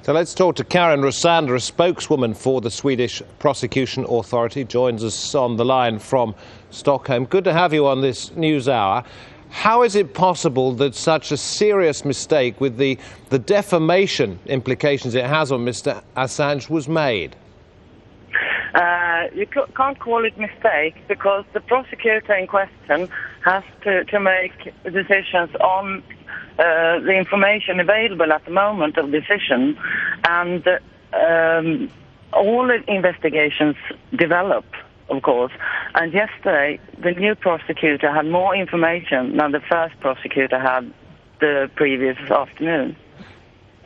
So let's talk to Karin Rosander, a spokeswoman for the Swedish Prosecution Authority, joins us on the line from Stockholm. Good to have you on this news hour. How is it possible that such a serious mistake with the defamation implications it has on Mr. Assange was made? You can't call it mistake because the prosecutor in question has to make decisions on the information available at the moment of decision, and all investigations develop, of course. And yesterday, the new prosecutor had more information than the first prosecutor had the previous afternoon.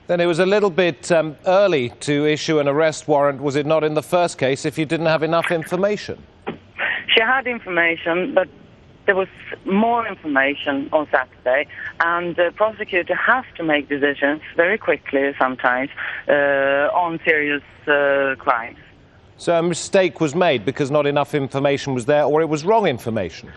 Then it was a little bit early to issue an arrest warrant, was it not, in the first case, if you didn't have enough information? She had information, but there was more information on Saturday, and the prosecutor has to make decisions very quickly sometimes on serious crimes. So a mistake was made because not enough information was there, or it was wrong information?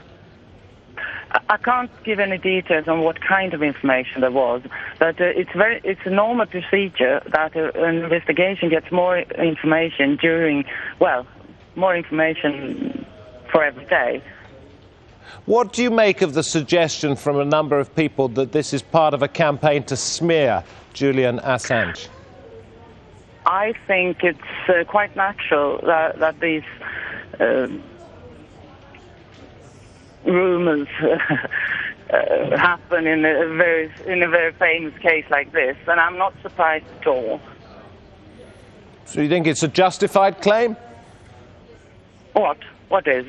I can't give any details on what kind of information there was, but it's a normal procedure that an investigation gets more information more information for every day. What do you make of the suggestion from a number of people that this is part of a campaign to smear Julian Assange? I think it's quite natural that these rumors happen in a very famous case like this, and I'm not surprised at all. So you think it's a justified claim? What is?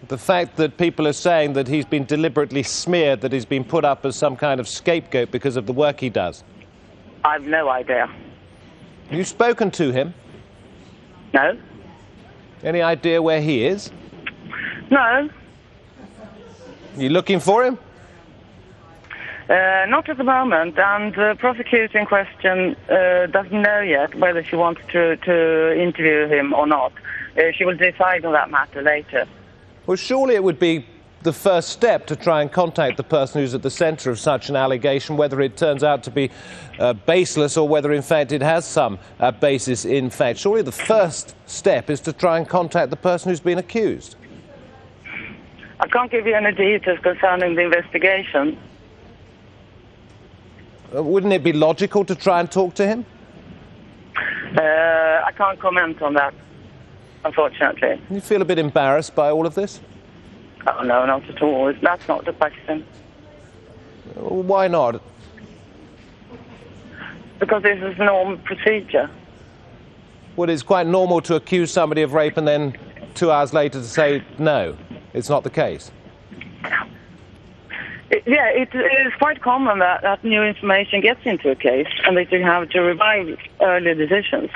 The fact that people are saying that he's been deliberately smeared, that he's been put up as some kind of scapegoat because of the work he does. I've no idea. Have you spoken to him? No. Any idea where he is? No. You looking for him? Not at the moment, and the prosecutor in question doesn't know yet whether she wants to interview him or not. She will decide on that matter later. Well, surely it would be the first step to try and contact the person who's at the centre of such an allegation, whether it turns out to be baseless or whether, in fact, it has some basis in fact. Surely the first step is to try and contact the person who's been accused. I can't give you any details concerning the investigation. Wouldn't it be logical to try and talk to him? I can't comment on that, unfortunately. You feel a bit embarrassed by all of this? Oh, no, not at all. That's not the question. Why not? Because this is normal procedure. Well, it's quite normal to accuse somebody of rape and then 2 hours later to say, no, it's not the case. It is quite common that new information gets into a case and that you have to revive earlier decisions.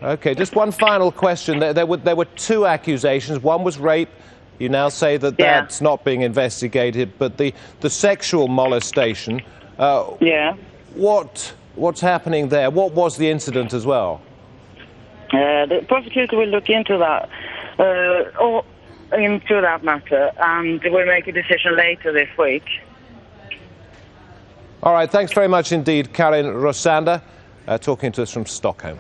OK, just one final question. There were two accusations. One was rape. You now say that that's not being investigated. But the sexual molestation, what's happening there? What was the incident as well? The prosecutor will look into that, matter, and we'll make a decision later this week. All right, thanks very much indeed, Karin Rosander, talking to us from Stockholm.